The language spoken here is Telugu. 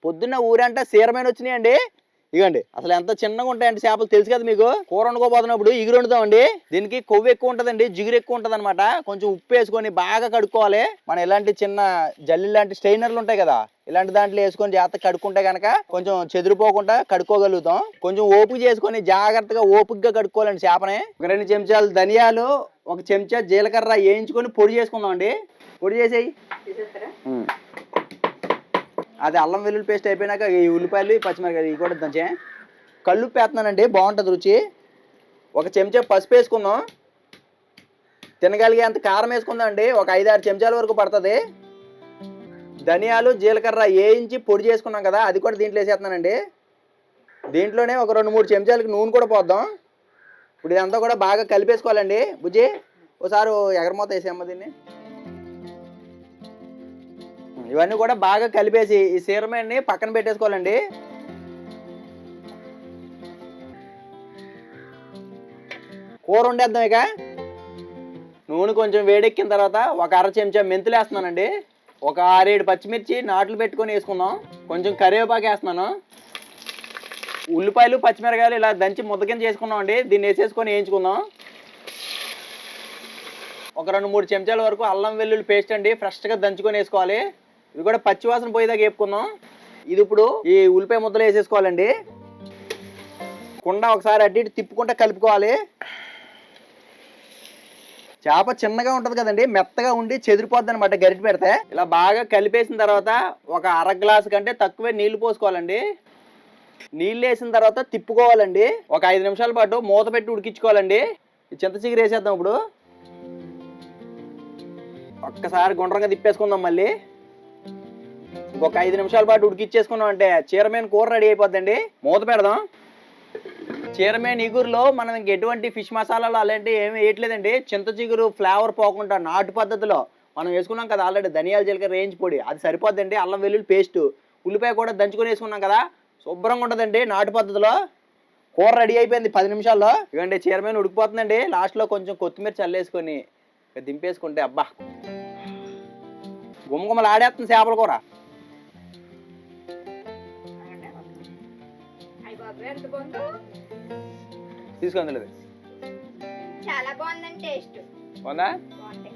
పొద్దున్న ఊరంటే సీరమైన వచ్చినాయండి. ఇగండి అసలు ఎంత చిన్నగా ఉంటాయండి చేపలు, తెలుసు కదా మీకు. కూర వండుకోబోతున్నప్పుడు ఇగురు వండుతామండి. దీనికి కొవ్వు ఎక్కువ ఉంటుందండి, జిగురు ఎక్కువ ఉంటుంది అనమాట. కొంచెం ఉప్పు వేసుకొని బాగా కడుక్కోవాలి. మనం ఇలాంటి చిన్న జల్లి లాంటి స్ట్రైనర్లు ఉంటాయి కదా, ఇలాంటి దాంట్లో వేసుకొని జాగ్రత్తగా కడుక్కుంటే కనుక కొంచెం చెదిరిపోకుండా కడుక్కోగలుగుతాం. కొంచెం ఓపిక చేసుకొని జాగ్రత్తగా ఓపికగా కడుక్కోవాలండి చేపని. ఒక 2 చెంచాలు ధనియాలు, 1 చెంచా జీలకర్ర వేయించుకొని పొడి చేసుకుందాం అండి. పొడి చేసేయి. అది అల్లం వెల్లుల్లి పేస్ట్ అయిపోయినాక ఈ ఉల్లిపాయలు, పచ్చిమిరపకాయలు ఇవి కూడా దంచే. కల్లుప్పు వేస్తున్నానండి, బాగుంటుంది రుచి. 1 చెంచా పసుపు వేసుకుందాం. తినగలిగేంత కారం వేసుకుందాం అండి, ఒక 5-6 చెంచాల వరకు పడుతుంది. ధనియాలు జీలకర్ర వేయించి పొడి చేసుకున్నాం కదా, అది కూడా దీంట్లో వేసేస్తున్నానండి. దీంట్లోనే ఒక 2-3 చెంచాలకి నూనె కూడా పోద్దాం. ఇప్పుడు ఇదంతా కూడా బాగా కలిపేసుకోవాలండి. బుజ్జి ఒకసారి ఎగరమూత వేసేయమ్మ దీన్ని. ఇవన్నీ కూడా బాగా కలిపేసి ఈ సీరమేన్ని పక్కన పెట్టేసుకోవాలండి. కూర వండేద్దాం. ఇక నూనె కొంచెం వేడెక్కిన తర్వాత ఒక 1/2 చెంచా మెంతులు వేస్తున్నానండి. ఒక 6-7 పచ్చిమిర్చి నాట్లు పెట్టుకొని వేసుకుందాం. కొంచెం కరివేపాకు వేస్తున్నాను. ఉల్లిపాయలు పచ్చిమిరకాయలు ఇలా దంచి ముద్ద కింద చేసుకున్నాం అండి. దీన్ని వేసేసుకొని వేయించుకుందాం. ఒక 2-3 చెంచాల వరకు అల్లం వెల్లుల్లి పేస్ట్ అండి, ఫ్రెష్గా దంచుకొని వేసుకోవాలి. ఇది కూడా పచ్చివాసన పోయేదాకా వేపుకుందాం. ఇది ఇప్పుడు ఈ ఉల్లిపాయ ముద్దలు వేసేసుకోవాలండి. కుండ ఒకసారి అటు ఇటు తిప్పుకుంటూ కలుపుకోవాలి. చేప చిన్నగా ఉంటుంది కదండి, మెత్తగా ఉండి చెదిరిపోద్ది అనమాట గరిటె పెడితే. ఇలా బాగా కలిపేసిన తర్వాత ఒక 1/2 గ్లాసు కంటే తక్కువే నీళ్లు పోసుకోవాలండి. నీళ్ళు వేసిన తర్వాత తిప్పుకోవాలండి. ఒక 5 నిమిషాల పాటు మూత పెట్టి ఉడికించుకోవాలండి. ఈ చింత చిగురు వేసేద్దాం. ఇప్పుడు ఒక్కసారి గుండ్రంగా తిప్పేసుకుందాం. మళ్ళీ ఒక 5 నిమిషాల పాటు ఉడికిచ్చేసుకున్నాం అంటే చీరమేన్ కూర రెడీ అయిపోద్దండి. మూత పెడదాం. చీరమేన్ ఇగురులో మనం ఇంక ఎటువంటి ఫిష్ మసాలాలు అలాంటివి ఏమి వేయట్లేదండి. చింత చిగురు ఫ్లేవర్ పోకుండా నాటు పద్ధతిలో మనం వేసుకున్నాం కదా ఆల్రెడీ ధనియాల జీలకర్ర రేంజ్ పొడి, అది సరిపోద్దండి. అల్లం వెల్లుల్లి పేస్ట్, ఉల్లిపాయ కూడా దంచుకొని వేసుకున్నాం కదా, శుభ్రంగా ఉంటుందండి నాటు పద్ధతిలో. కూర రెడీ అయిపోయింది 10 నిమిషాల్లో. ఇవ్వండి చీరమేన్ ఉడికిపోతుందండి. లాస్ట్లో కొంచెం కొత్తిమీర చల్లేసుకొని దింపేసుకుంటే అబ్బా గుమ్మగుమ్మలు ఆడేస్తుంది చేపల కూర. తీసుకుంది లేదు, చాలా బాగుందండి. టేస్ట్ బాగుందా? బాగుంది.